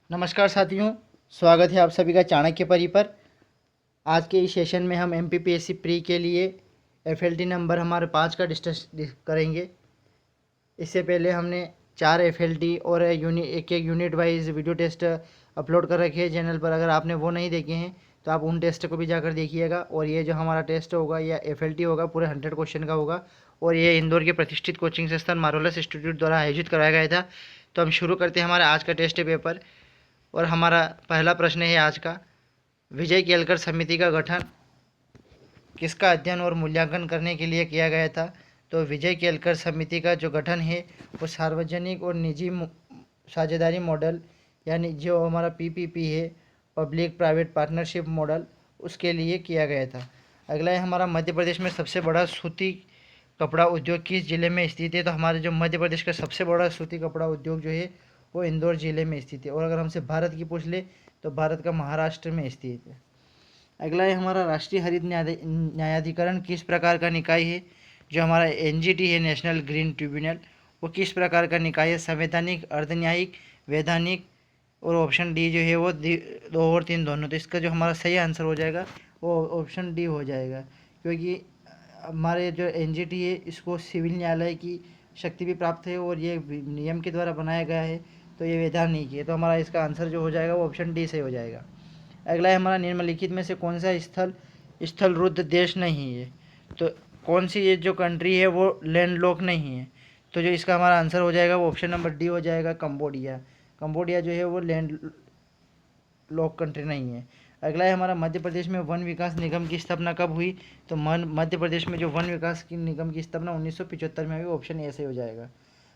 नमस्कार साथियों, स्वागत है आप सभी का चाणक्य परी पर। आज के इस सेशन में हम एमपीपीएससी प्री के लिए एफएलटी नंबर हमारे 5 का डिस्कस करेंगे। इससे पहले हमने 4 एफएलटी और एक unit wise video test upload कर रखे हैं चैनल पर। अगर आपने वो नहीं देखे हैं तो आप उन टेस्ट को भी जाकर देखिएगा। और ये जो हमारा टेस्ट होगा या एफएलटी होगा पूरे 100 क्वेश्चन का होगा और ये इंदौर के प्रतिष्ठित कोचिंग संस्थान मारोलस इंस्टीट्यूट द्वारा आयोजित कराया गया था। तो हम शुरू करते हैं हमारा आज का टेस्ट पेपर। और हमारा पहला प्रश्न है आज का, विजय केलकर समिति का गठन किसका अध्ययन और मूल्यांकन करने के लिए किया गया था? तो विजय केलकर समिति का जो गठन है वो सार्वजनिक और निजी साझेदारी मॉडल यानी जो हमारा पीपीपी है, पब्लिक प्राइवेट पार्टनरशिप मॉडल, उसके लिए किया गया था। अगला है हमारा, मध्य प्रदेश में सबसे बड़ा सूती कपड़ा उद्योग किस जिले में स्थित है? तो हमारे जो मध्य प्रदेश का सबसे बड़ा सूती कपड़ा उद्योग जो है वो इंदौर जिले में स्थित है। और अगर हमसे भारत की पूछ ले तो भारत का महाराष्ट्र में स्थित है। अगला है हमारा, राष्ट्रीय हरित न्यायाधिकरण किस प्रकार का निकाय है? जो हमारा एनजीटी है, नेशनल ग्रीन ट्रिब्यूनल, वो किस प्रकार का निकाय है? संवैधानिक, अर्धन्यायिक, वैधानिक? और ऑप्शन डी जो है वो 2 और 3 दोनों। तो इसका जो हमारा सही आंसर हो जाएगा वो ऑप्शन डी हो जाएगा, क्योंकि हमारे जो एनजीटी है इसको सिविल न्यायालय की शक्ति भी प्राप्त है और ये नियम के द्वारा बनाया गया है, तो ये वैधानिक है। तो हमारा इसका आंसर जो हो जाएगा वो ऑप्शन डी से हो जाएगा। अगला है हमारा, निम्नलिखित में से कौन सा स्थल रुद्ध देश नहीं है? तो कौन सी ये जो कंट्री है वो लैंड लॉक नहीं है? तो जो इसका हमारा आंसर हो जाएगा वो ऑप्शन नंबर डी हो जाएगा, कंबोडिया। कंबोडिया जो है वो लैंड लॉक कंट्री नहीं है। अगला है हमारा, मध्य प्रदेश में वन विकास निगम की स्थापना कब हुई? तो मध्य प्रदेश में जो वन विकास की निगम की स्थापना 1975 में हुई, ऑप्शन ए से हो जाएगा।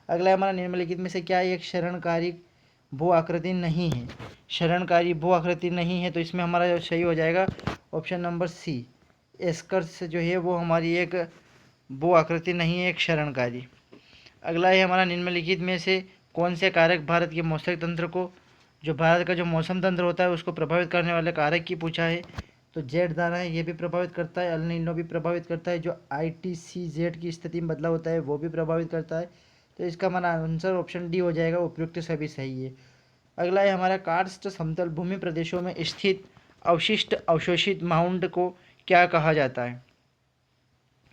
अगला है हमारा, निम्नलिखित में से क्या एक शरणकारी भू आकृति नहीं है? शरणकारी भू आकृति नहीं है तो इसमें हमारा जो सही हो जाएगा ऑप्शन नंबर सी, एस्कर्स जो है वो हमारी एक भू आकृति नहीं है, एक शरणकारी। अगला है हमारा, निम्नलिखित में से कौन से कारक भारत के मौसम तंत्र को, जो भारत का जो मौसम तंत्र होता है उसको प्रभावित करने वाले कारक की पूछा है? तो जेड दाना है, ये भी प्रभावित करता है। अल नीनो भी प्रभावित करता है। जो ITC-Z की स्थिति में बदलाव होता है वो भी प्रभावित करता है। तो इसका हमारा आंसर ऑप्शन डी हो जाएगा, उपयुक्त सभी सही है। अगला है हमारा, कार्स्ट समतल भूमि प्रदेशों में स्थित अवशिष्ट अवशोषित माउंट को क्या कहा जाता है?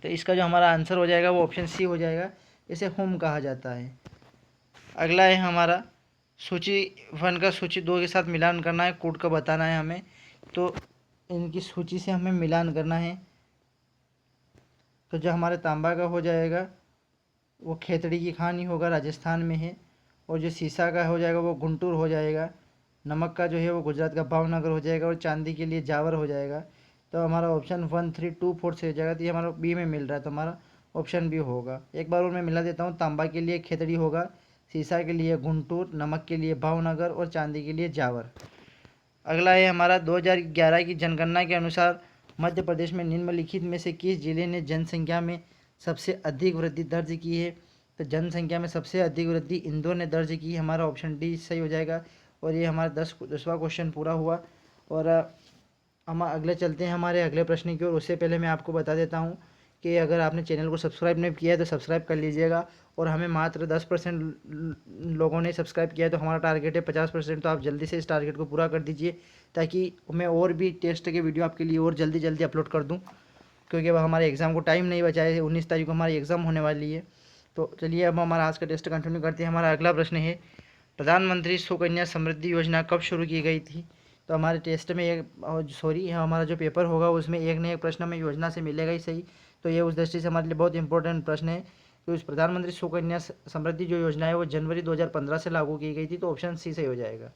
तो इसका जो हमारा आंसर हो जाएगा वो ऑप्शन सी हो जाएगा, इसे होम कहा जाता है। अगला है हमारा, सूची 1 का सूची 2 के साथ मिलान करना है, कोड का बताना है हमें। तो इनकी सूची से हमें मिलान करना है। तो जो हमारे तांबा का हो जाएगा वो खेतड़ी की खान ही होगा, राजस्थान में है। और जो सीसा का हो जाएगा वो गुंटूर हो जाएगा। नमक का जो है वो गुजरात का भावनगर हो जाएगा। और चांदी के लिए जावर हो जाएगा। तो हमारा ऑप्शन 1, 3, 2, 4 से हो जाएगा। तो ये हमारा बी में मिल रहा है, तो हमारा ऑप्शन बी होगा। एक बार और मैं मिला देता हूँ, तांबा के लिए खेतड़ी होगा, सीसा के लिए गुंटूर, नमक के लिए भावनगर और चांदी के लिए जावर। अगला है हमारा, 2011 की जनगणना के अनुसार मध्य प्रदेश में निम्नलिखित में से किस जिले ने जनसंख्या में सबसे अधिक वृद्धि दर्ज की है? तो जनसंख्या में सबसे अधिक वृद्धि इंदौर ने दर्ज की है, हमारा ऑप्शन डी सही हो जाएगा। और ये हमारा 10वां क्वेश्चन पूरा हुआ। और हम अगले चलते हैं हमारे अगले प्रश्न की ओर। उससे पहले मैं आपको बता देता हूँ कि अगर आपने चैनल को सब्सक्राइब नहीं किया है तो सब्सक्राइब कर लीजिएगा। और हमें मात्र 10% लोगों ने सब्सक्राइब किया है, तो हमारा टारगेट है 50%। तो आप जल्दी से इस टारगेट को पूरा कर दीजिए ताकि मैं और भी टेस्ट के वीडियो आपके लिए और जल्दी जल्दी अपलोड कर दूँ, क्योंकि अब हमारे एग्ज़ाम को टाइम नहीं बचा है। 19 तारीख को हमारी एग्ज़ाम होने वाली है। तो चलिए अब हमारा आज का टेस्ट कंटिन्यू करते हैं। हमारा अगला प्रश्न है, प्रधानमंत्री सुकन्या समृद्धि योजना कब शुरू की गई थी? तो हमारे टेस्ट में हमारा जो पेपर होगा उसमें एक न एक प्रश्न हमें योजना से मिलेगा ही सही। तो ये उस दृष्टि से हमारे लिए बहुत इंपॉर्टेंट प्रश्न है। तो इस प्रधानमंत्री सुकन्या समृद्धि जो योजना है वो जनवरी 2015 से लागू की गई थी, तो ऑप्शन सी सही हो जाएगा।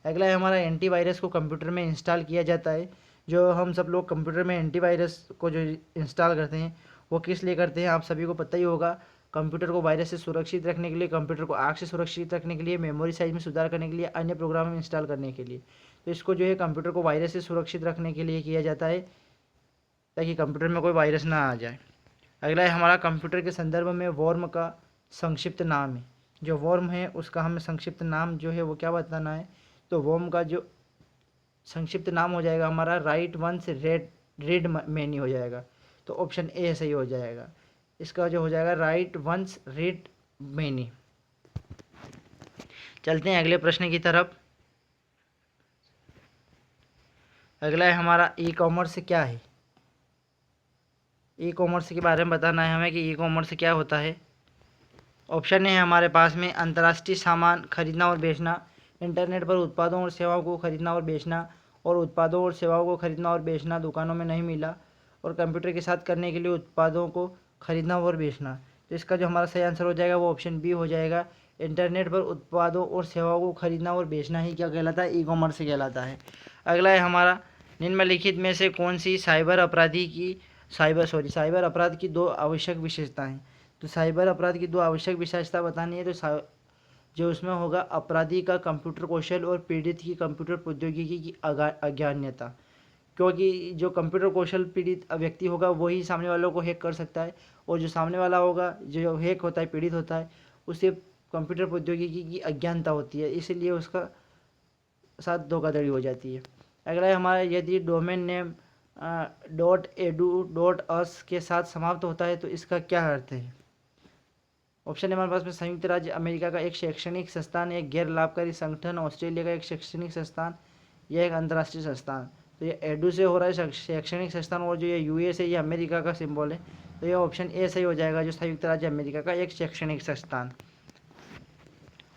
अगला है हमारा, एंटीवायरस को कंप्यूटर में इंस्टॉल किया जाता है। जो हम सब लोग कंप्यूटर में एंटीवायरस को जो इंस्टॉल करते हैं वो किस लिए करते हैं, आप सभी को पता ही होगा। कंप्यूटर को वायरस से सुरक्षित रखने के लिए, कंप्यूटर को आग से सुरक्षित रखने के लिए, मेमोरी साइज में सुधार करने के लिए, अन्य प्रोग्राम में इंस्टॉल करने के लिए। तो इसको जो है कंप्यूटर को वायरस से सुरक्षित रखने के लिए किया जाता है, ताकि कंप्यूटर में कोई वायरस ना आ जाए। अगला है हमारा, कंप्यूटर के संदर्भ में वर्म का संक्षिप्त नाम है। जो वर्म है उसका हमें संक्षिप्त नाम जो है वो क्या बताना है? तो वर्म का जो संक्षिप्त नाम हो जाएगा हमारा, राइट वंस रीड मैनी हो जाएगा। तो ऑप्शन ए सही हो जाएगा। इसका जो हो जाएगा राइट वंस रीड मैनी। चलते हैं अगले प्रश्न की तरफ। अगला है हमारा ई कॉमर्स क्या है। ई कॉमर्स के बारे में बताना है हमें कि ई कॉमर्स क्या होता है। ऑप्शन है हमारे पास में अंतर्राष्ट्रीय सामान खरीदना और बेचना, इंटरनेट पर उत्पादों और सेवाओं को खरीदना और बेचना, और उत्पादों और सेवाओं को खरीदना और बेचना दुकानों में नहीं मिला, और कंप्यूटर के साथ करने के लिए उत्पादों को खरीदना और बेचना। तो इसका जो हमारा सही आंसर हो जाएगा वो ऑप्शन बी हो जाएगा। इंटरनेट पर उत्पादों और सेवाओं को खरीदना और बेचना ही क्या कहलाता है, ई कॉमर्स कहलाता है। अगला है हमारा निम्नलिखित में से कौन सी साइबर अपराध की दो आवश्यक विशेषताएं। तो साइबर अपराध की दो आवश्यक विशेषता बतानी है तो जो उसमें होगा अपराधी का कंप्यूटर कौशल और पीड़ित की कंप्यूटर प्रौद्योगिकी की अज्ञान्यता। क्योंकि जो कंप्यूटर कौशल पीड़ित व्यक्ति होगा वही सामने वालों को हैक कर सकता है, और जो सामने वाला होगा जो हैक होता है पीड़ित होता है उसे कंप्यूटर प्रौद्योगिकी की अज्ञानता होती है, इसलिए उसका साथ धोखाधड़ी हो जाती है। अगला है हमारा यदि डोमेन नेम .edu.us के साथ समाप्त होता है तो इसका क्या अर्थ है। ऑप्शन है हमारे पास में संयुक्त राज्य अमेरिका का एक शैक्षणिक संस्थान, एक गैर लाभकारी संगठन, ऑस्ट्रेलिया का एक शैक्षणिक संस्थान, यह एक अंतर्राष्ट्रीय संस्थान। तो ये एडू से हो रहा है शैक्षणिक संस्थान, और जो ये यूएस है ये अमेरिका का सिंबल है, तो ये ऑप्शन ए सही हो जाएगा, जो संयुक्त राज्य अमेरिका का एक शैक्षणिक संस्थान।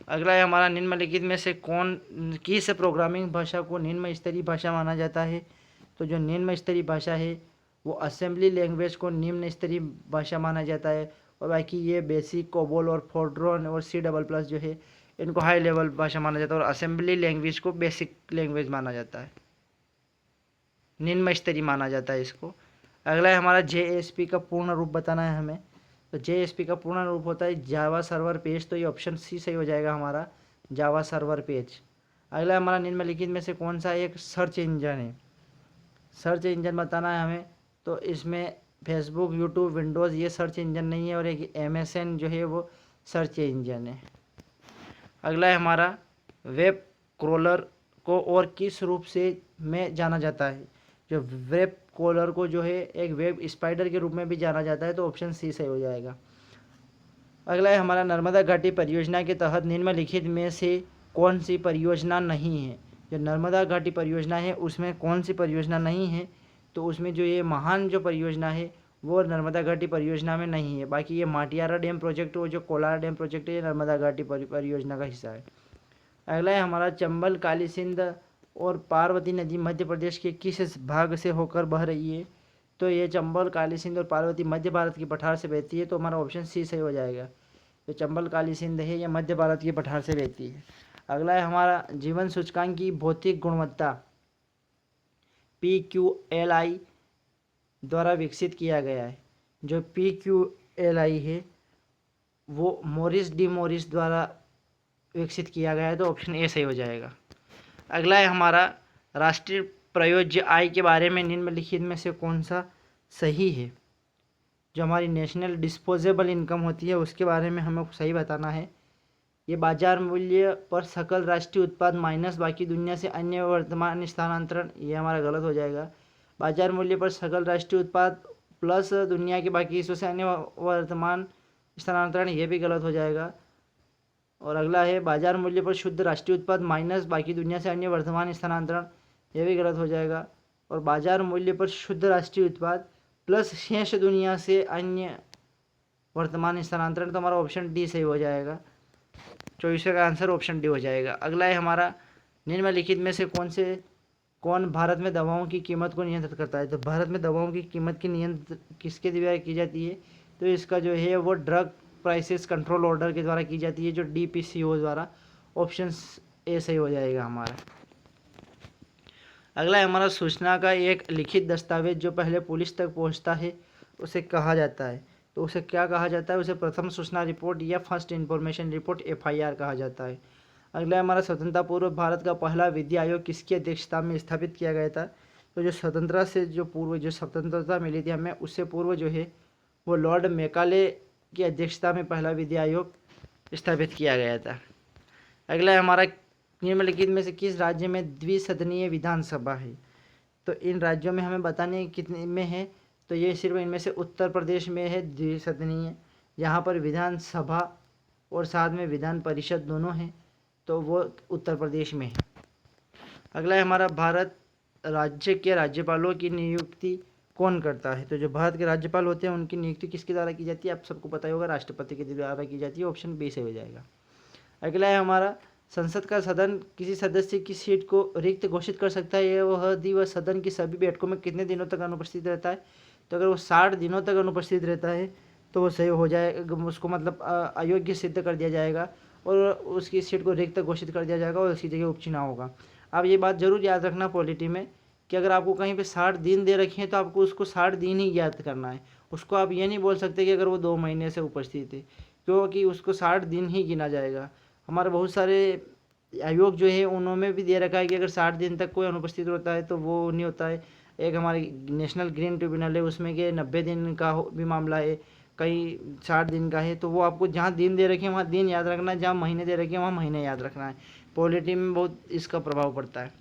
अगला है हमारा निम्नलिखित में से किस प्रोग्रामिंग भाषा को निम्न स्तरीय भाषा माना जाता है। तो जो निम्न स्तरीय भाषा है वो असेंबली लैंग्वेज को निम्न स्तरीय भाषा माना जाता है, और बाकी ये बेसिक, कोबोल और फोर्ट्रॉन और C++ जो है इनको हाई लेवल भाषा माना जाता है, और असेंबली लैंग्वेज को बेसिक लैंग्वेज माना जाता है, निम्न स्तरीय माना जाता है इसको। अगला है हमारा JSP का पूर्ण रूप बताना है हमें। तो JSP का पूर्ण रूप होता है जावा सर्वर पेज, तो ये ऑप्शन सी सही हो जाएगा हमारा, जावा सर्वर पेज। अगला हमारा निम्नलिखित में से कौन सा एक सर्च इंजन है। सर्च इंजन बताना है हमें, तो इसमें फेसबुक, यूट्यूब, विंडोज़ ये सर्च इंजन नहीं है, और एक MSN जो है वो सर्च इंजन है। अगला है हमारा वेब क्रोलर को और किस रूप से में जाना जाता है। जो वेब क्रोलर को जो है एक वेब स्पाइडर के रूप में भी जाना जाता है, तो ऑप्शन सी सही हो जाएगा। अगला है हमारा नर्मदा घाटी परियोजना के तहत निम्नलिखित में से कौन सी परियोजना नहीं है। जो नर्मदा घाटी परियोजना है उसमें कौन सी परियोजना नहीं है, तो उसमें जो ये महान जो परियोजना है वो नर्मदा घाटी परियोजना में नहीं है। बाकी ये माटियारा डैम प्रोजेक्ट और जो कोलार डैम प्रोजेक्ट है ये नर्मदा घाटी परियोजना का हिस्सा है। अगला है हमारा चंबल, काली सिंध और पार्वती नदी मध्य प्रदेश के किस भाग से होकर बह रही है। तो ये चंबल, काली सिंध और पार्वती मध्य भारत की पठार से बहती है, तो हमारा ऑप्शन सी सही हो जाएगा। तो चंबल, काली सिंध है ये मध्य भारत की पठार से बहती है। अगला है हमारा जीवन सूचकांक की भौतिक गुणवत्ता PQLI द्वारा विकसित किया गया है। जो PQLI है वो मॉरिस डी मॉरिस द्वारा विकसित किया गया है, तो ऑप्शन ए सही हो जाएगा। अगला है हमारा राष्ट्रीय प्रयोज्य आय के बारे में निम्नलिखित में से कौन सा सही है। जो हमारी नेशनल डिस्पोजेबल इनकम होती है उसके बारे में हमें सही बताना है। ये बाजार मूल्य पर सकल राष्ट्रीय उत्पाद माइनस बाकी दुनिया से अन्य वर्तमान स्थानांतरण, ये हमारा गलत हो जाएगा। बाजार मूल्य पर सकल राष्ट्रीय उत्पाद प्लस दुनिया के बाकी हिस्सों से अन्य वर्तमान स्थानांतरण, ये भी गलत हो जाएगा। और अगला है बाजार मूल्य पर शुद्ध राष्ट्रीय उत्पाद माइनस बाकी दुनिया से अन्य वर्तमान स्थानांतरण, यह भी गलत हो जाएगा। और बाजार मूल्य पर शुद्ध राष्ट्रीय उत्पाद प्लस शेष दुनिया से अन्य वर्तमान स्थानांतरण, तो हमारा ऑप्शन डी सही हो जाएगा। 24 का आंसर ऑप्शन डी हो जाएगा। अगला है हमारा निम्नलिखित में से कौन भारत में दवाओं की कीमत को नियंत्रित करता है। तो भारत में दवाओं की कीमत की नियंत्रण किसके द्वारा की जाती है, तो इसका जो है वो ड्रग प्राइसेस कंट्रोल ऑर्डर के द्वारा की जाती है, जो DPCO द्वारा। ऑप्शन ए सही हो जाएगा हमारा। अगला है हमारा सूचना का एक लिखित दस्तावेज जो पहले पुलिस तक पहुंचता है उसे कहा जाता है। तो उसे क्या कहा जाता है, उसे प्रथम सूचना रिपोर्ट या फर्स्ट इन्फॉर्मेशन रिपोर्ट FIR कहा जाता है। अगला है हमारा स्वतंत्रता पूर्व भारत का पहला विधि आयोग किसकी अध्यक्षता में स्थापित किया गया था। तो जो स्वतंत्रता से जो पूर्व जो स्वतंत्रता मिली थी हमें उससे पूर्व जो है वो लॉर्ड मैकाले की अध्यक्षता में पहला विधि आयोग स्थापित किया गया था। अगला है हमारा निम्नलिखित में से किस राज्य में द्विसदनीय विधानसभा है। तो इन राज्यों में हमें बताने कितने में है, तो ये सिर्फ इनमें से उत्तर प्रदेश में है द्विसदनीय, यहाँ पर विधानसभा और साथ में विधान परिषद दोनों हैं, तो वो उत्तर प्रदेश में है। अगला है हमारा भारत राज्य के राज्यपालों की नियुक्ति कौन करता है? तो जो भारत के राज्यपाल होते हैं उनकी नियुक्ति किसके द्वारा की जाती है? आप सबको पता ही होगा, राष्ट्रपति के द्वारा की जाती है। ऑप्शन बी से हो जाएगा। अगला है हमारा, संसद का सदन किसी सदस्य की सीट को रिक्त घोषित कर सकता है वह यदि वह सदन की सभी बैठकों में कितने दिनों तक अनुपस्थित रहता है? तो अगर वो 60 दिनों तक अनुपस्थित रहता है तो वो सही हो जाएगा, उसको मतलब अयोग्य सिद्ध कर दिया जाएगा और उसकी सीट को रिक्त घोषित कर दिया जाएगा और उसकी जगह उपचुनाव होगा। अब ये बात जरूर याद रखना पॉलिटी में कि अगर आपको कहीं पे 60 दिन दे रखे हैं तो आपको उसको 60 दिन ही याद करना है। उसको आप ये नहीं बोल सकते कि अगर वो 2 महीने से उपस्थित है, क्योंकि उसको 60 दिन ही गिना जाएगा। हमारे बहुत सारे आयोग जो है उन्होंने भी दे रखा है कि अगर 60 दिन तक कोई अनुपस्थित होता है तो वो नहीं होता है। एक हमारी नेशनल ग्रीन ट्रिब्यूनल है, उसमें कि 90 दिन का भी मामला है, कहीं 60 दिन का है। तो वो आपको जहाँ दिन दे रखे हैं वहाँ दिन याद रखना है, जहाँ महीने दे रखे हैं वहाँ महीने याद रखना है। पॉलिटी में बहुत इसका प्रभाव पड़ता है।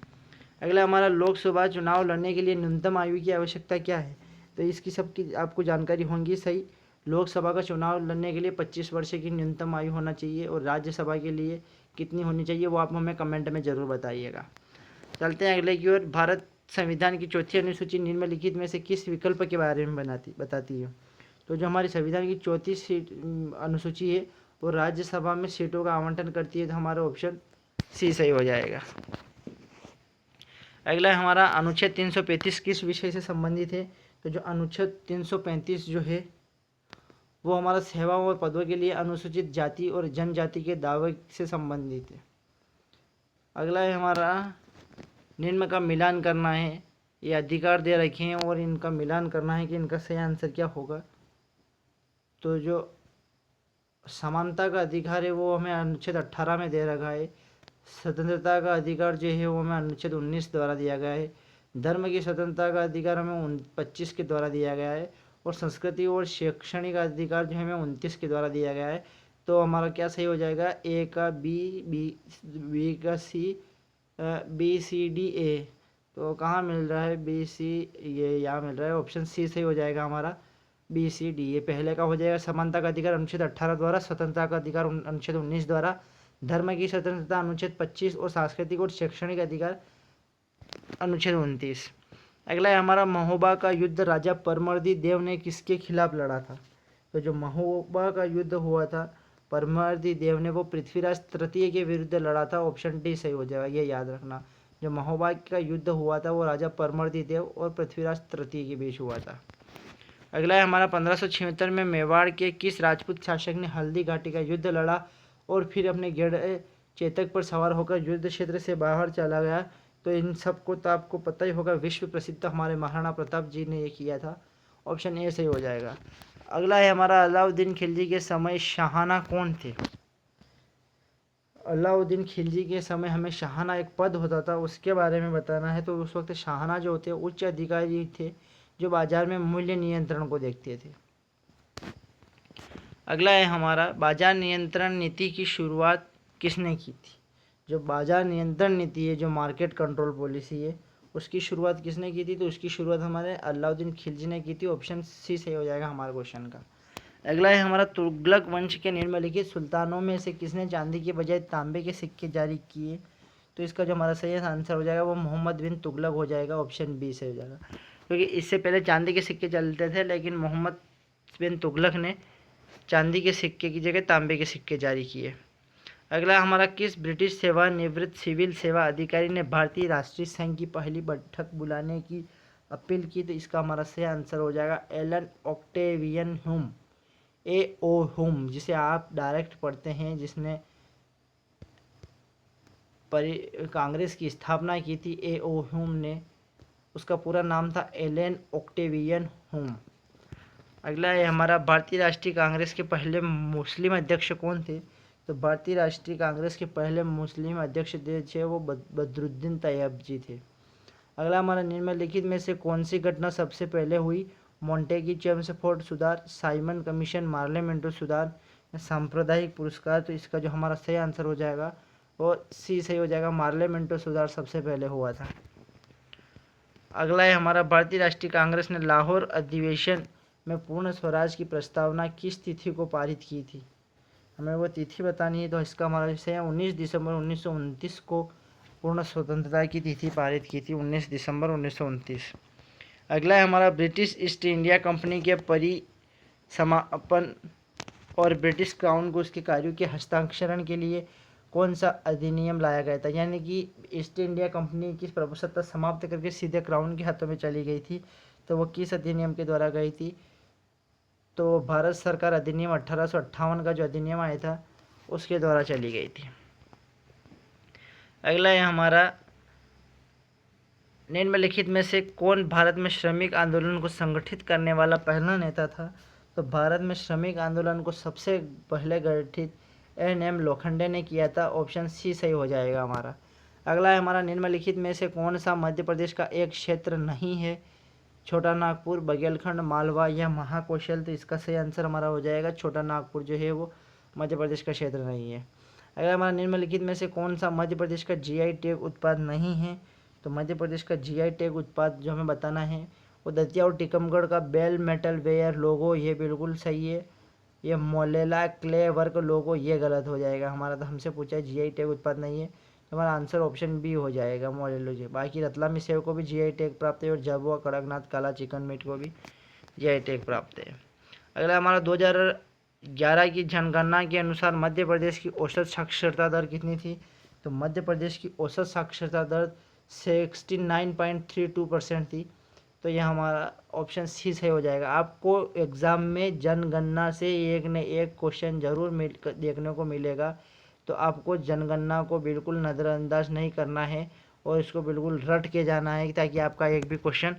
अगला हमारा, लोकसभा चुनाव लड़ने के लिए न्यूनतम आयु की आवश्यकता क्या है? तो इसकी सबकी आपको जानकारी होगी सही। लोकसभा का चुनाव लड़ने के लिए 25 वर्ष की न्यूनतम आयु होना चाहिए और राज्यसभा के लिए कितनी होनी चाहिए वो आप हमें कमेंट में ज़रूर बताइएगा। चलते हैं अगले की ओर। भारत संविधान की चौथी अनुसूची निम्नलिखित में से किस विकल्प के बारे में बताती है? तो जो हमारी संविधान की चौथी अनुसूची है वो राज्यसभा में सीटों का आवंटन करती है, तो हमारा ऑप्शन सी सही हो जाएगा। अगला है हमारा, अनुच्छेद 335 किस विषय से संबंधित है? तो जो अनुच्छेद 335 जो है वो हमारा सेवाओं और पदों के लिए अनुसूचित जाति और जनजाति के दावे से संबंधित है। अगला है हमारा, निम्न का मिलान करना है। ये अधिकार दे रखे हैं और इनका मिलान करना है कि इनका सही आंसर क्या होगा। तो जो समानता का अधिकार है वो हमें अनुच्छेद 18 में दे रखा है। स्वतंत्रता का अधिकार जो है वो हमें अनुच्छेद 19 द्वारा दिया गया है। धर्म की स्वतंत्रता का अधिकार हमें 25 के द्वारा दिया गया है और संस्कृति और शैक्षणिक अधिकार जो हमें 29 के द्वारा दिया गया है। तो हमारा क्या सही हो जाएगा? ए का बी का सी, बी सी डी ए। तो कहाँ मिल रहा है बी सी? ये यहाँ मिल रहा है, ऑप्शन सी सही हो जाएगा हमारा, बी सी डी। ये पहले का हो जाएगा, समानता का अधिकार अनुच्छेद 18 द्वारा, स्वतंत्रता का अधिकार अनुच्छेद 19 द्वारा, धर्म की स्वतंत्रता अनुच्छेद 25 और सांस्कृतिक और शैक्षणिक अधिकार अनुच्छेद 29। अगला है हमारा, महोबा का युद्ध राजा परमर्दी देव ने किसके खिलाफ लड़ा था? तो जो महोबा का युद्ध हुआ था परमर्दी देव ने वो पृथ्वीराज तृतीय के विरुद्ध लड़ा था। ऑप्शन डी सही हो जाएगा, ये याद रखना। जो महोबा का युद्ध हुआ था वो राजा परमर्दी देव और पृथ्वीराज तृतीय के बीच हुआ था। अगला है हमारा, 1576 में मेवाड़ के किस राजपूत शासक ने हल्दी घाटी का युद्ध लड़ा और फिर अपने गढ़ चेतक पर सवार होकर युद्ध क्षेत्र से बाहर चला गया? तो इन सबको तो आपको पता ही होगा, विश्व प्रसिद्ध हमारे महाराणा प्रताप जी ने ये किया था। ऑप्शन ए सही हो जाएगा। अगला है हमारा, अलाउद्दीन खिलजी के समय शाहना कौन थे? अलाउद्दीन खिलजी के समय हमें शाहना एक पद होता था, उसके बारे में बताना है। तो उस वक्त शाहना जो होते उच्च अधिकारी थे जो बाजार में मूल्य नियंत्रण को देखते थे। अगला है हमारा, बाजार नियंत्रण नीति की शुरुआत किसने की थी? जो बाजार नियंत्रण नीति है, जो मार्केट कंट्रोल पॉलिसी है, उसकी शुरुआत किसने की थी? तो उसकी शुरुआत हमारे अलाउद्दीन खिलजी ने की थी। ऑप्शन सी सही हो जाएगा हमारे क्वेश्चन का। अगला है हमारा, तुगलक वंश के निम्नलिखित सुल्तानों में से किसने चांदी के बजाय तांबे के सिक्के जारी किए? तो इसका जो हमारा सही आंसर हो जाएगा वो मोहम्मद बिन तुगलक हो जाएगा। ऑप्शन बी से हो जाएगा, क्योंकि इससे पहले चांदी के सिक्के चलते थे, लेकिन मोहम्मद बिन तुगलक ने चांदी के सिक्के की जगह तांबे के सिक्के जारी किए। अगला हमारा, किस ब्रिटिश सेवानिवृत्त सिविल सेवा अधिकारी ने भारतीय राष्ट्रीय संघ की पहली बैठक बुलाने की अपील की? तो इसका हमारा सही आंसर हो जाएगा एलन ऑक्टेवियन ह्यूम, ए ओ ह्यूम, जिसे आप डायरेक्ट पढ़ते हैं, जिसने कांग्रेस की स्थापना की थी। ए ओ ह्यूम ने, उसका पूरा नाम था एलन ऑक्टेवियन ह्यूम। अगला है हमारा, भारतीय राष्ट्रीय कांग्रेस के पहले मुस्लिम अध्यक्ष कौन थे? तो भारतीय राष्ट्रीय कांग्रेस के पहले मुस्लिम अध्यक्ष थे वो बदरुद्दीन तैयब जी थे। अगला हमारा, निम्नलिखित में से कौन सी घटना सबसे पहले हुई? मोंटेगी चेम्सफोर्ड सुधार, साइमन कमीशन, मार्लेमेंटो सुधार, सांप्रदायिक पुरस्कार? तो इसका जो हमारा सही आंसर हो जाएगा वो सी सही हो जाएगा, मार्लेमेंटो सुधार सबसे पहले हुआ था। अगला है हमारा, भारतीय राष्ट्रीय कांग्रेस ने लाहौर अधिवेशन में पूर्ण स्वराज की प्रस्तावना किस तिथि को पारित की थी? हमें वो तिथि बतानी है। तो इसका हमारा विषय है 19 दिसंबर 1929 को पूर्ण स्वतंत्रता की तिथि पारित की थी 19 दिसंबर 1929। अगला है हमारा ब्रिटिश ईस्ट इंडिया कंपनी के परिसमापन और ब्रिटिश क्राउन को उसके कार्यों के हस्ताक्षरण के लिए कौन सा अधिनियम लाया गया था। यानी कि ईस्ट इंडिया कंपनी की प्रभुसत्ता समाप्त करके सीधे क्राउन के हाथों में चली गई थी, तो वो किस अधिनियम के द्वारा गई थी। तो भारत सरकार अधिनियम 1858 का जो अधिनियम आया था उसके द्वारा चली गई थी। अगला है हमारा निम्नलिखित में से कौन भारत में श्रमिक आंदोलन को संगठित करने वाला पहला नेता था। तो भारत में श्रमिक आंदोलन को सबसे पहले गठित एन.एम. लोखंडे ने किया था। ऑप्शन सी सही हो जाएगा हमारा। अगला है हमारा निम्नलिखित में से कौन सा मध्य प्रदेश का एक क्षेत्र नहीं है। छोटा नागपुर, बघेलखंड, मालवा या महाकौशल। तो इसका सही आंसर हमारा हो जाएगा छोटा नागपुर जो है वो मध्य प्रदेश का क्षेत्र नहीं है। अगला हमारा निम्नलिखित में से कौन सा मध्य प्रदेश का जीआई टैग उत्पाद नहीं है। तो मध्य प्रदेश का जीआई टैग उत्पाद जो हमें बताना है वो दतिया और टीकमगढ़ का बेल मेटल वेयर लोगो, ये बिल्कुल सही है। ये मोलेला क्ले वर्क लोगो ये गलत हो जाएगा हमारा। तो हमसे पूछा है जीआई टैग उत्पाद नहीं है, तो हमारा आंसर ऑप्शन बी हो जाएगा मोलेलो जी। बाकी रतलामी सेव को भी जीआई टैग प्राप्त है और झाबुआ, कड़कनाथ, काला चिकन मीट को भी जीआई टैग प्राप्त है। अगला हमारा 2011 की जनगणना के अनुसार मध्य प्रदेश की औसत साक्षरता दर कितनी थी। तो मध्य प्रदेश की औसत साक्षरता दर 69.32% थी। तो यह हमारा ऑप्शन सी सही हो जाएगा। आपको एग्ज़ाम में जनगणना से एक न एक क्वेश्चन जरूर देखने को मिलेगा, तो आपको जनगणना को बिल्कुल नज़रअंदाज नहीं करना है और इसको बिल्कुल रट के जाना है ताकि आपका एक भी क्वेश्चन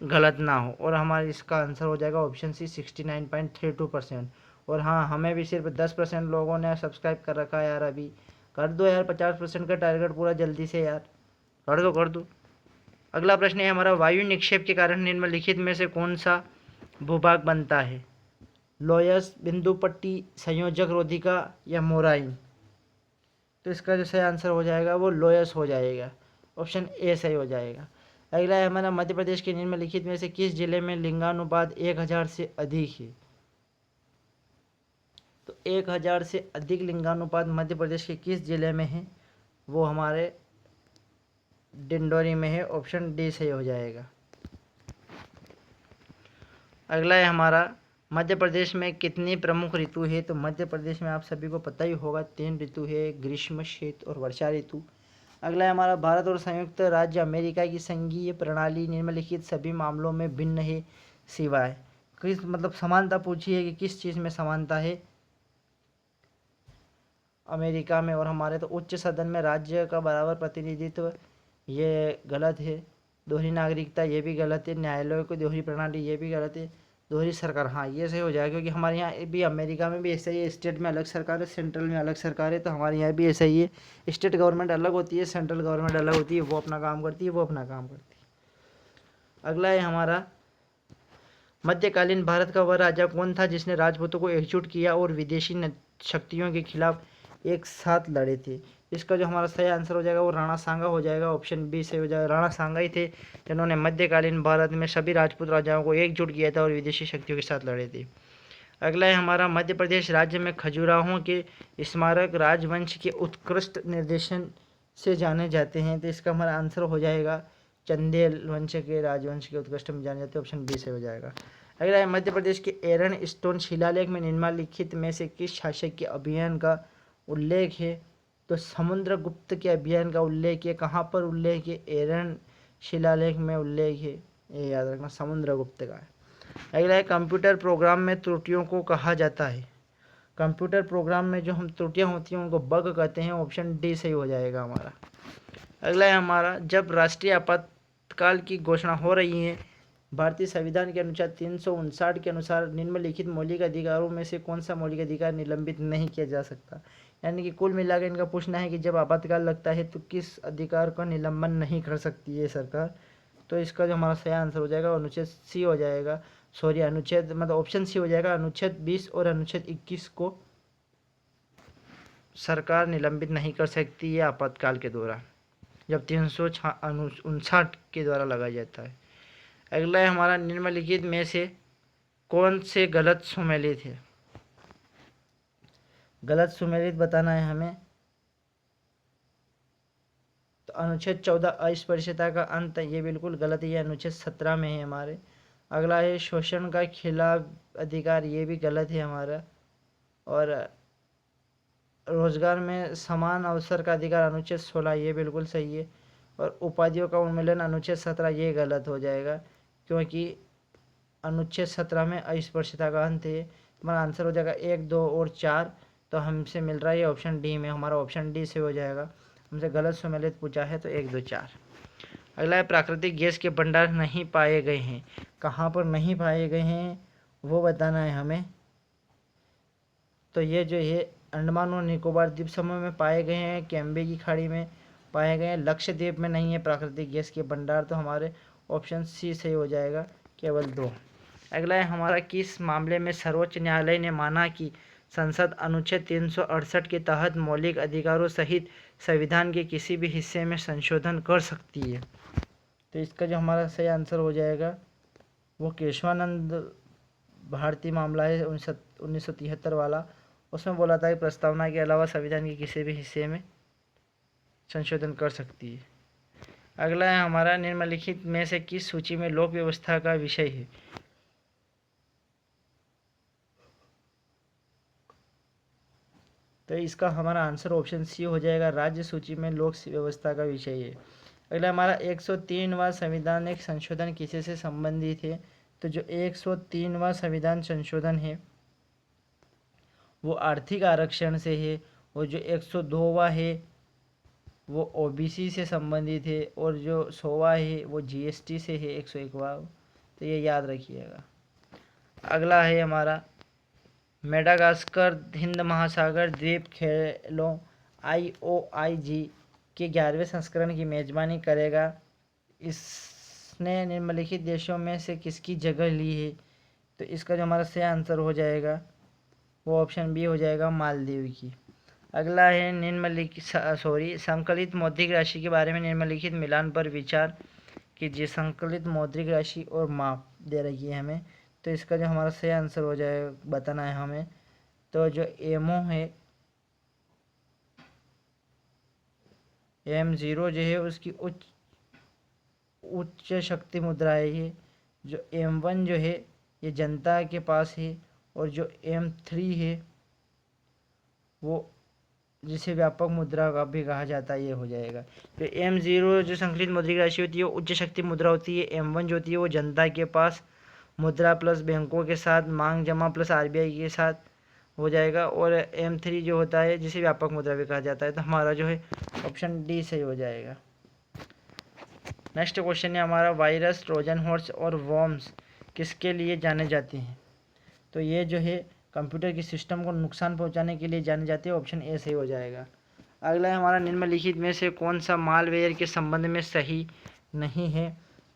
गलत ना हो। और हमारा इसका आंसर हो जाएगा ऑप्शन सी 69.32%। और हाँ, हमें भी सिर्फ 10% लोगों ने सब्सक्राइब कर रखा है यार। अभी कर दो यार, 50% का टारगेट पूरा जल्दी से यार, कर दो। अगला प्रश्न है हमारा, वायु निक्षेप के कारण निम्नलिखित में से कौन सा भूभाग बनता है। लोयस, बिंदु पट्टी, संयोजक रोधिका या मोराइन। तो इसका जो सही आंसर हो जाएगा वो लोयस हो जाएगा। ऑप्शन ए सही हो जाएगा। अगला है हमारा, मध्य प्रदेश के निम्नलिखित में से किस जिले में लिंगानुपात 1000 से अधिक है। तो 1000 से अधिक लिंगानुपात मध्य प्रदेश के किस जिले में है, वो हमारे डिंडोरी में है। ऑप्शन डी सही हो जाएगा। अगला है हमारा, मध्य प्रदेश में कितनी प्रमुख ऋतु है। तो मध्य प्रदेश में आप सभी को पता ही होगा 3 ऋतु है, ग्रीष्म, शीत और वर्षा ऋतु। अगला है हमारा, भारत और संयुक्त राज्य अमेरिका की संघीय प्रणाली निम्नलिखित सभी मामलों में भिन्न है सिवाय। किस मतलब समानता पूछी है कि किस चीज़ में समानता है अमेरिका में और हमारे। तो उच्च सदन में राज्य का बराबर प्रतिनिधित्व, ये गलत है। दोहरी नागरिकता ये भी गलत है। न्यायालयों को दोहरी प्रणाली ये भी गलत है। दोहरी सरकार, हाँ ये सही हो जाएगा क्योंकि हमारे यहाँ भी अमेरिका में भी ऐसा ही है, स्टेट में अलग सरकार है, सेंट्रल में अलग सरकार है। तो हमारे यहाँ भी ऐसा ही है, स्टेट गवर्नमेंट अलग होती है, सेंट्रल गवर्नमेंट अलग होती है। वो अपना काम करती है, वो अपना काम करती है। अगला है हमारा, मध्यकालीन भारत का वह राजा कौन था जिसने राजपूतों को एकजुट किया और विदेशी शक्तियों के खिलाफ एक साथ लड़े थे। इसका जो हमारा सही आंसर हो जाएगा वो राणा सांगा हो जाएगा। ऑप्शन बी सही हो जाएगा। राणा सांगा ही थे जिन्होंने मध्यकालीन भारत में सभी राजपूत राजाओं को एकजुट किया था और विदेशी शक्तियों के साथ लड़े थे। अगला है हमारा, मध्य प्रदेश राज्य में खजुराहों के स्मारक राजवंश के उत्कृष्ट निर्देशन से जाने जाते हैं। तो इसका हमारा आंसर हो जाएगा चंदेल वंश के राजवंश के उत्कृष्ट में जाने जाते हैं। ऑप्शन बी से हो जाएगा। अगला है, मध्य प्रदेश के एरन स्टोन शिलालेख में निम्नलिखित में से किस शासक के अभियान का उल्लेख है। तो समुद्रगुप्त के अभियान का उल्लेख है। कहाँ पर उल्लेख है, एरन शिलालेख में उल्लेख है, ये याद रखना समुद्रगुप्त का है। अगला है, कंप्यूटर प्रोग्राम में त्रुटियों को कहा जाता है। कंप्यूटर प्रोग्राम में जो हम त्रुटियां होती हैं उनको बग कहते हैं। ऑप्शन डी सही हो जाएगा हमारा। अगला है हमारा, जब राष्ट्रीय आपातकाल की घोषणा हो रही है, भारतीय संविधान के अनुच्छेद 359 के अनुसार निम्नलिखित मौलिक अधिकारों में से कौन सा मौलिक अधिकार निलंबित नहीं किया जा सकता। यानी कि कुल मिलाकर इनका पूछना है कि जब आपातकाल लगता है तो किस अधिकार का निलंबन नहीं कर सकती है सरकार। तो इसका जो हमारा सही आंसर हो जाएगा अनुच्छेद सी हो जाएगा। सॉरी, अनुच्छेद मतलब ऑप्शन सी हो जाएगा। अनुच्छेद 20 और अनुच्छेद 21 को सरकार निलंबित नहीं कर सकती है आपातकाल के दौरान, जब 359 के द्वारा लगाया जाता है। अगला है हमारा, निम्नलिखित में से कौन से गलत सुमेलित है। गलत सुमेलित बताना है हमें। तो अनुच्छेद 14 अस्पृश्यता का अंत, ये बिल्कुल गलत है, ये अनुच्छेद 17 में है हमारे। अगला है शोषण का खिलाफ अधिकार, ये भी गलत है हमारा। और रोजगार में समान अवसर का अधिकार अनुच्छेद 16, ये बिल्कुल सही है। और उपाधियों का उन्मूलन अनुच्छेद 17, ये गलत हो जाएगा क्योंकि अनुच्छेद 17 में अस्पृश्यता का अंत है। हमारा आंसर हो जाएगा 1, 2 और 4। तो हमसे मिल रहा है ये ऑप्शन डी में, हमारा ऑप्शन डी से हो जाएगा। हमसे गलत सम्मिलित पूछा है तो 1, 2, 4। अगला है प्राकृतिक गैस के भंडार नहीं पाए गए हैं, कहाँ पर नहीं पाए गए हैं वो बताना है हमें। तो ये जो है अंडमान और निकोबार द्वीप समूह में पाए गए हैं, कैम्बे की खाड़ी में पाए गए हैं, लक्षद्वीप में नहीं है प्राकृतिक गैस के भंडार। तो हमारे ऑप्शन सी सही हो जाएगा, केवल 2। अगला है हमारा, किस मामले में सर्वोच्च न्यायालय ने माना कि संसद अनुच्छेद 368 के तहत मौलिक अधिकारों सहित संविधान के किसी भी हिस्से में संशोधन कर सकती है। तो इसका जो हमारा सही आंसर हो जाएगा वो केशवानंद भारती मामला है 1973 वाला। उसमें बोला था कि प्रस्तावना के अलावा संविधान के किसी भी हिस्से में संशोधन कर सकती है। अगला है हमारा, निम्नलिखित में से किस सूची में लोक व्यवस्था का विषय है। तो इसका हमारा आंसर ऑप्शन सी हो जाएगा, राज्य सूची में लोक व्यवस्था का विषय है। अगला हमारा 103वां संविधानिक संशोधन किसी से संबंधित है। तो जो 103वां संविधान संशोधन है वो आर्थिक आरक्षण से है, और जो 102वां है वो ओबीसी से संबंधित है, और जो 100वां है वो जीएसटी से है 101वां। तो ये याद रखिएगा। अगला है हमारा, मेडागास्कर हिंद महासागर द्वीप खेलों IOIG के 11वें संस्करण की मेजबानी करेगा। इसने निम्नलिखित देशों में से किसकी जगह ली है। तो इसका जो हमारा सही आंसर हो जाएगा वो ऑप्शन बी हो जाएगा, मालदीव की। अगला है संकलित मौद्रिक राशि के बारे में निम्नलिखित मिलान पर विचार कीजिए। संकलित मौद्रिक राशि और माप दे रही है हमें। तो इसका जो हमारा सही आंसर हो जाएगा बताना है हमें। तो जो एमओ है, M0 जो है उसकी उच्च शक्ति मुद्रा है ये। जो M1 जो है ये जनता के पास है, और जो M3 है वो जिसे व्यापक मुद्रा का भी कहा जाता है, ये हो जाएगा। तो M0 जो संकलित मौद्रिक राशि होती है वो उच्च शक्ति मुद्रा होती है। M1 जो होती है वो जनता के पास मुद्रा प्लस बैंकों के साथ मांग जमा प्लस RBI के साथ हो जाएगा, और M3 जो होता है जिसे व्यापक मुद्रा भी कहा जाता है। तो हमारा जो है ऑप्शन डी सही हो जाएगा। नेक्स्ट क्वेश्चन है हमारा, वायरस, ट्रोजन हॉर्स और वॉर्म्स किसके लिए जाने जाते हैं। तो ये जो है कंप्यूटर के सिस्टम को नुकसान पहुंचाने के लिए जाने जाते हैं। ऑप्शन ए सही हो जाएगा। अगला है हमारा, निम्नलिखित में से कौन सा मालवेयर के संबंध में सही नहीं है।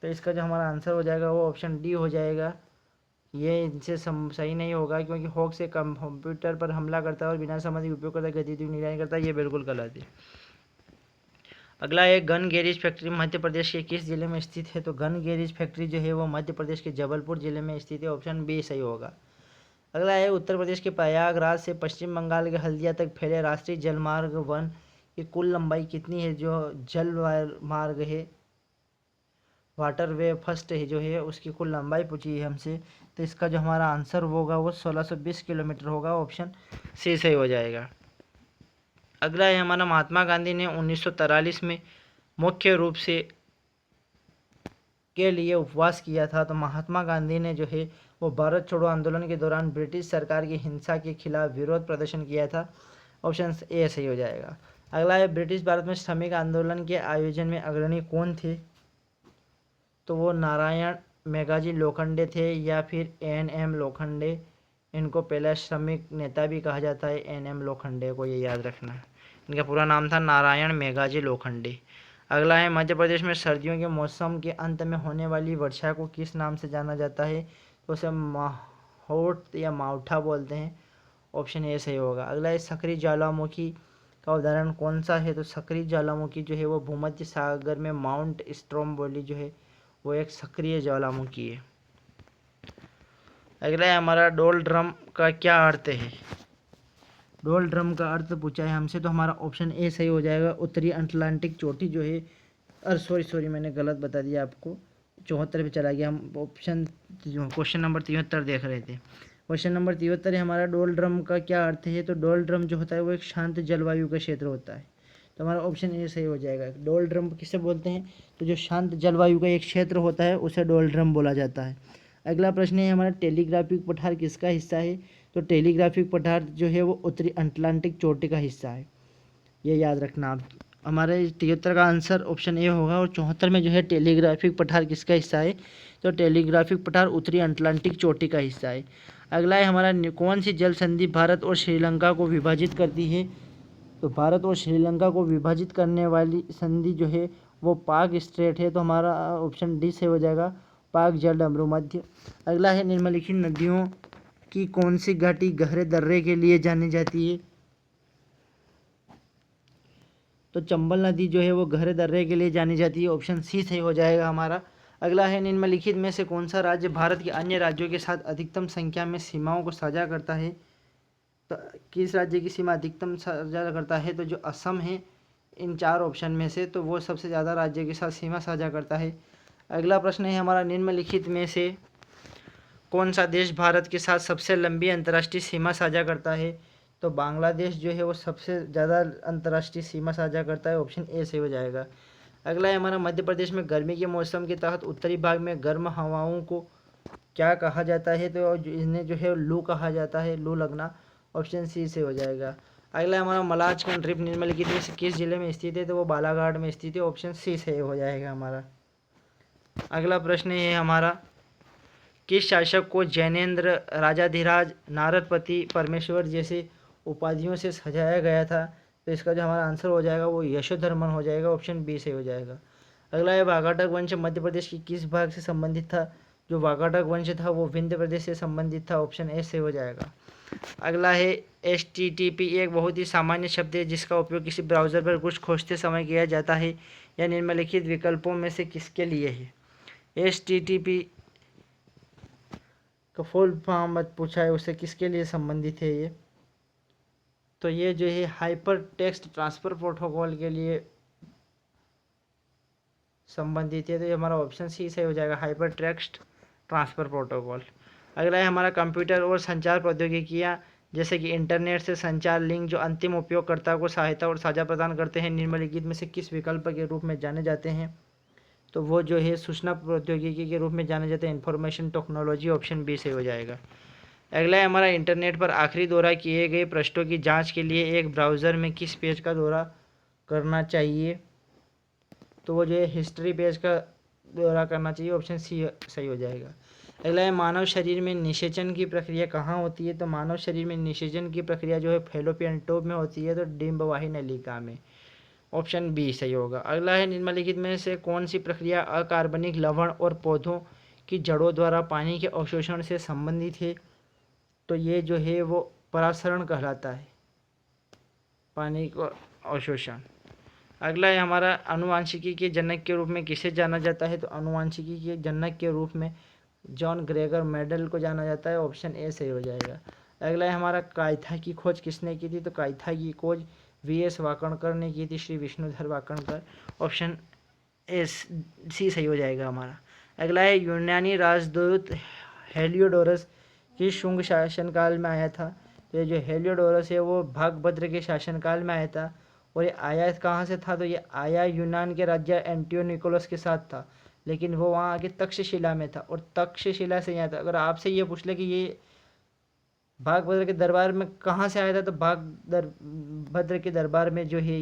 तो इसका जो हमारा आंसर हो जाएगा वो ऑप्शन डी हो जाएगा। ये इनसे सही नहीं होगा क्योंकि हॉक से कंप्यूटर पर हमला करता है और बिना संबंधित उपयोगकर्ता गतिविधि की निगरानी करता है, ये बिल्कुल गलत है। अगला है, gun garage factory Madhya Pradesh के किस जिले में स्थित है। तो गन गैरेज फैक्ट्री जो है वो मध्य प्रदेश के जबलपुर जिले में स्थित है। ऑप्शन बी सही होगा। अगला है, उत्तर प्रदेश के प्रयागराज से पश्चिम बंगाल के हल्दिया तक फैले राष्ट्रीय जलमार्ग 1 की कुल लंबाई कितनी है। जो जल मार्ग है, वाटर वे फर्स्ट है जो है, उसकी कुल लंबाई पूछी है हमसे। तो इसका जो हमारा आंसर होगा वो 1620 किलोमीटर होगा। ऑप्शन सी सही हो जाएगा। अगला है हमारा, महात्मा गांधी ने 1943 में मुख्य रूप से के लिए उपवास किया था। तो महात्मा गांधी ने जो है वो भारत छोड़ो आंदोलन के दौरान ब्रिटिश सरकार की हिंसा के खिलाफ विरोध प्रदर्शन किया था। ऑप्शन ए सही हो जाएगा। अगला है, ब्रिटिश भारत में श्रमिक आंदोलन के आयोजन में अग्रणी कौन थे। तो वो नारायण मेघाजी लोखंडे थे या फिर NM लोखंडे। इनको पहला श्रमिक नेता भी कहा जाता है, NM लोखंडे को, ये याद रखना है। इनका पूरा नाम था नारायण मेघाजी लोखंडे। अगला है, मध्य प्रदेश में सर्दियों के मौसम के अंत में होने वाली वर्षा को किस नाम से जाना जाता है। तो उसे माहौट या मावठा बोलते हैं। ऑप्शन ए सही होगा। अगला है, सक्रिय ज्वालामुखी का उदाहरण कौन सा है। तो सक्रिय ज्वालामुखी जो है वो भूमध्य सागर में माउंट स्ट्रोम्बोली जो है वो एक सक्रिय ज्वालामुखी है। अगला है हमारा, डोल ड्रम का क्या अर्थ है। डोल ड्रम का अर्थ पूछा है हमसे, तो हमारा ऑप्शन ए सही हो जाएगा। उत्तरी अटलांटिक चोटी जो है, सॉरी मैंने गलत बता दिया आपको, 74 पे चला गया। हम ऑप्शन क्वेश्चन नंबर 73 देख रहे थे। क्वेश्चन नंबर 73 है हमारा, डोल ड्रम का क्या अर्थ है? तो डोल ड्रम जो होता है वो एक शांत जलवायु का क्षेत्र होता है, तो हमारा ऑप्शन ए सही हो जाएगा। डोल ड्रम किसे बोलते हैं? तो जो शांत जलवायु का एक क्षेत्र होता है उसे डोल ड्रम बोला जाता है। अगला प्रश्न है हमारा, टेलीग्राफिक पठार किसका हिस्सा है? तो टेलीग्राफिक पठार जो है वो उत्तरी अटलांटिक चोटी का हिस्सा है, ये याद रखना आप। हमारे 73 का आंसर ऑप्शन ए होगा। और 74 में जो है टेलीग्राफिक पठार किसका हिस्सा है? तो टेलीग्राफिक पठार उत्तरी अटलांटिक चोटी का हिस्सा है। अगला है हमारा, कौन सी जल संधि भारत और श्रीलंका को विभाजित करती है? तो भारत और श्रीलंका को विभाजित करने वाली संधि जो है वो पाक स्ट्रेट है, तो हमारा ऑप्शन डी से हो जाएगा, पाक जल अमृमध्य। अगला है, निम्नलिखित नदियों की कौन सी घाटी गहरे दर्रे के लिए जानी जाती है? तो चंबल नदी जो है वो गहरे दर्रे के लिए जानी जाती है, ऑप्शन सी सही हो जाएगा हमारा। अगला है, निम्नलिखित में से कौन सा राज्य भारत के अन्य राज्यों के साथ अधिकतम संख्या में सीमाओं को साझा करता है? तो किस राज्य की सीमा अधिकतम साझा करता है? तो जो असम है इन 4 ऑप्शन में से, तो वो सबसे ज़्यादा राज्य के साथ सीमा साझा करता है। अगला प्रश्न है हमारा, निम्नलिखित में से कौन सा देश भारत के साथ सबसे लंबी अंतर्राष्ट्रीय सीमा साझा करता है? तो बांग्लादेश जो है वो सबसे ज़्यादा अंतर्राष्ट्रीय सीमा साझा करता है, ऑप्शन ए से हो जाएगा। अगला है हमारा, मध्य प्रदेश में गर्मी के मौसम के तहत उत्तरी भाग में गर्म हवाओं को क्या कहा जाता है? तो इन्हें जो है लू कहा जाता है, लू लगना, ऑप्शन सी से हो जाएगा। अगला हमारा, मलाचकन द्वीप निम्नलिखित में से किस जिले में स्थित है? तो वो बालाघाट में स्थित है, ऑप्शन सी से हो जाएगा हमारा। अगला प्रश्न है हमारा, किस शासक को जैनेन्द्र, राजाधिराज, नारदपति, परमेश्वर जैसे उपाधियों से सजाया गया था? तो इसका जो हमारा आंसर हो जाएगा वो यशोधर्मन हो जाएगा, ऑप्शन बी से हो जाएगा। अगला है, वाकाटक वंश मध्य प्रदेश की किस भाग से संबंधित था? जो वाकाटक वंश था वो विंध्य प्रदेश से संबंधित था, ऑप्शन ए से हो जाएगा। अगला है, HTTP एक बहुत ही सामान्य शब्द है जिसका उपयोग किसी ब्राउज़र पर कुछ खोजते समय किया जाता है, या निम्नलिखित विकल्पों में से किसके लिए है? HTTP का फुल फॉर्म मत पूछा है, उससे किसके लिए संबंधित है ये? तो ये जो है हाइपर टेक्स्ट ट्रांसफ़र प्रोटोकॉल के लिए संबंधित है, तो ये हमारा ऑप्शन सी से हो जाएगा, हाइपर टेक्स्ट ट्रांसफ़र प्रोटोकॉल। अगला है हमारा, कंप्यूटर और संचार प्रौद्योगिकियाँ जैसे कि इंटरनेट से संचार लिंक जो अंतिम उपयोगकर्ता को सहायता और साझा प्रदान करते हैं, निम्नलिखित में से किस विकल्प के रूप में जाने जाते हैं? तो वो जो है सूचना प्रौद्योगिकी के रूप में जाने जाते हैं, इंफॉर्मेशन टेक्नोलॉजी, ऑप्शन बी से हो जाएगा। अगला है हमारा, इंटरनेट पर आखिरी दौरा किए गए पृष्ठों की जांच के लिए एक ब्राउज़र में किस पेज का दौरा करना चाहिए? तो वो जो है हिस्ट्री पेज का दौरा करना चाहिए, ऑप्शन सी सही हो जाएगा। अगला है, मानव शरीर में निषेचन की प्रक्रिया कहाँ होती है? तो मानव शरीर में निषेचन की प्रक्रिया जो है फैलोपियन ट्यूब में होती है, तो डिम्बवाही नलिका में, ऑप्शन बी सही होगा। अगला है, निम्नलिखित में से कौन सी प्रक्रिया अकार्बनिक लवण और पौधों की जड़ों द्वारा पानी के अवशोषण से संबंधित है? तो ये जो है वो परासरण कहलाता है, पानी का अवशोषण। अगला है हमारा, आनुवांशिकी के जनक के रूप में किसे जाना जाता है? तो आनुवांशिकी के जनक के रूप में जॉन ग्रेगर मेडल को जाना जाता है, ऑप्शन ए सही हो जाएगा। अगला है हमारा, कायथा की खोज किसने की थी? तो कायथा की खोज VS वाकणकर ने की थी, श्री विष्णुधर वाकणकर, ऑप्शन ए सी सही हो जाएगा हमारा। अगला है, यूनानी राजदूत हेलियोडोरस किस शुंग शासनकाल में आया था? तो ये जो हेलियोडोरस है वो भागभद्र के शासनकाल में आया था, और ये आया कहाँ से था? तो ये आया यूनान के राज्य एंटियोनिकोलस के साथ था, लेकिन वो वहाँ आके तक्षशिला में था, और तक्षशिला से यहाँ था। अगर आपसे ये पूछ ले कि ये भागभद्र के दरबार में कहाँ से आया था, तो भागभद्र के दरबार में जो है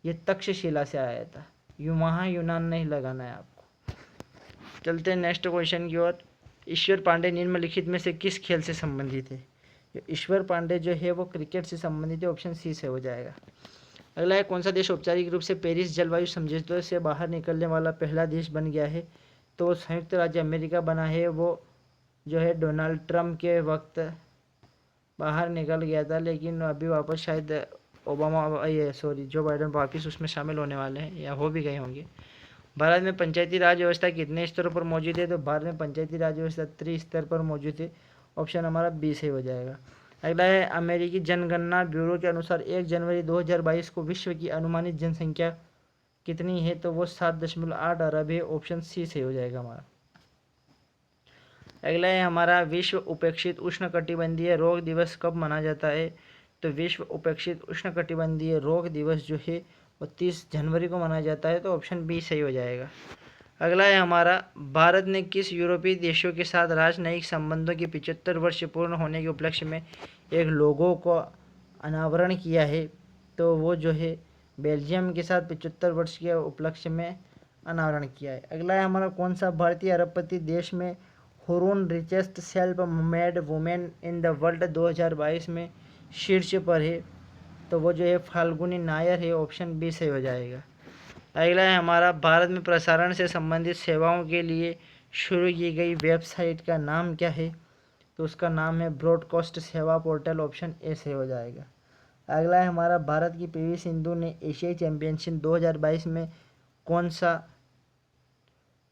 ये तक्षशिला से आया था, वहाँ यूनान नहीं लगाना है आपको। चलते हैं नेक्स्ट क्वेश्चन की ओर। ईश्वर पांडे निम्नलिखित में से किस खेल से संबंधित है? ईश्वर पांडे जो है वो क्रिकेट से संबंधित है, ऑप्शन सी से हो जाएगा। अगला है, कौन सा देश औपचारिक रूप से पेरिस जलवायु समझौते से बाहर निकलने वाला पहला देश बन गया है? तो संयुक्त राज्य अमेरिका बना है, वो जो है डोनाल्ड ट्रंप के वक्त बाहर निकल गया था, लेकिन अभी वापस शायद जो बाइडन वापस उसमें शामिल होने वाले हैं, या हो भी गए होंगे। भारत में पंचायती राज व्यवस्था कितने स्तरों पर मौजूद है? तो भारत में पंचायती राज व्यवस्था 3 स्तर पर मौजूद है, ऑप्शन हमारा बी से हो जाएगा। अगला है अमेरिकी जनगणना ब्यूरो के अनुसार 1 जनवरी 2022 को विश्व की अनुमानित जनसंख्या कितनी है, तो वो 7.8 अरब है। ऑप्शन सी सही हो जाएगा हमारा। अगला है हमारा विश्व उपेक्षित उष्णकटिबंधीय रोग दिवस कब मनाया जाता है, तो विश्व उपेक्षित उष्णकटिबंधीय रोग दिवस जो है वो 30 जनवरी को मनाया जाता है, तो ऑप्शन बी सही हो जाएगा। अगला है हमारा भारत ने किस यूरोपीय देशों के साथ राजनयिक संबंधों के 75 वर्ष पूर्ण होने के उपलक्ष्य में एक लोगो को अनावरण किया है, तो वो जो है बेल्जियम के साथ 75 वर्ष के उपलक्ष्य में अनावरण किया है। अगला है हमारा कौन सा भारतीय अरबपति देश में Hurun richest self made women in the world 2022 में शीर्ष पर है, तो वो जो है फाल्गुनी नायर है। ऑप्शन बी सही हो जाएगा। अगला है हमारा भारत में प्रसारण से संबंधित सेवाओं के लिए शुरू की गई वेबसाइट का नाम क्या है, तो उसका नाम है ब्रॉडकास्ट सेवा पोर्टल। ऑप्शन ए सही हो जाएगा। अगला है हमारा भारत की पीवी सिंधु ने एशियाई चैंपियनशिप 2022 में कौन सा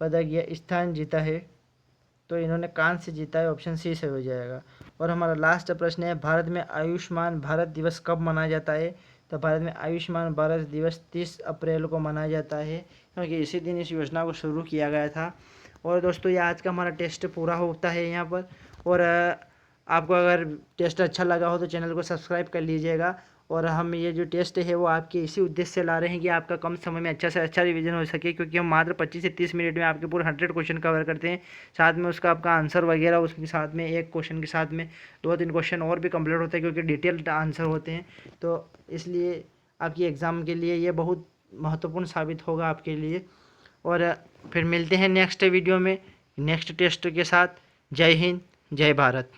पदक या स्थान जीता है, तो इन्होंने कांस्य जीता है। ऑप्शन सी सही हो जाएगा। और हमारा लास्ट प्रश्न है भारत में आयुष्मान भारत दिवस कब मनाया जाता है, तो भारत में आयुष्मान भारत दिवस 30 अप्रैल को मनाया जाता है, क्योंकि इसी दिन इस योजना को शुरू किया गया था। और दोस्तों ये आज का हमारा टेस्ट पूरा होता है यहाँ पर। और आपको अगर टेस्ट अच्छा लगा हो तो चैनल को सब्सक्राइब कर लीजिएगा। और हम ये जो टेस्ट है वो आपके इसी उद्देश्य से ला रहे हैं कि आपका कम समय में अच्छा से अच्छा रिवीजन हो सके, क्योंकि हम मात्र 25 से 30 मिनट में आपके पूरे 100 क्वेश्चन कवर करते हैं। साथ में उसका आपका आंसर वगैरह, उसके साथ में एक क्वेश्चन के साथ में 2-3 क्वेश्चन और भी कंप्लीट होते हैं, क्योंकि डिटेल्ड आंसर होते हैं। तो इसलिए आपकी एग्ज़ाम के लिए ये बहुत महत्वपूर्ण साबित होगा आपके लिए। और फिर मिलते हैं नेक्स्ट वीडियो में नेक्स्ट टेस्ट के साथ। जय हिंद, जय भारत।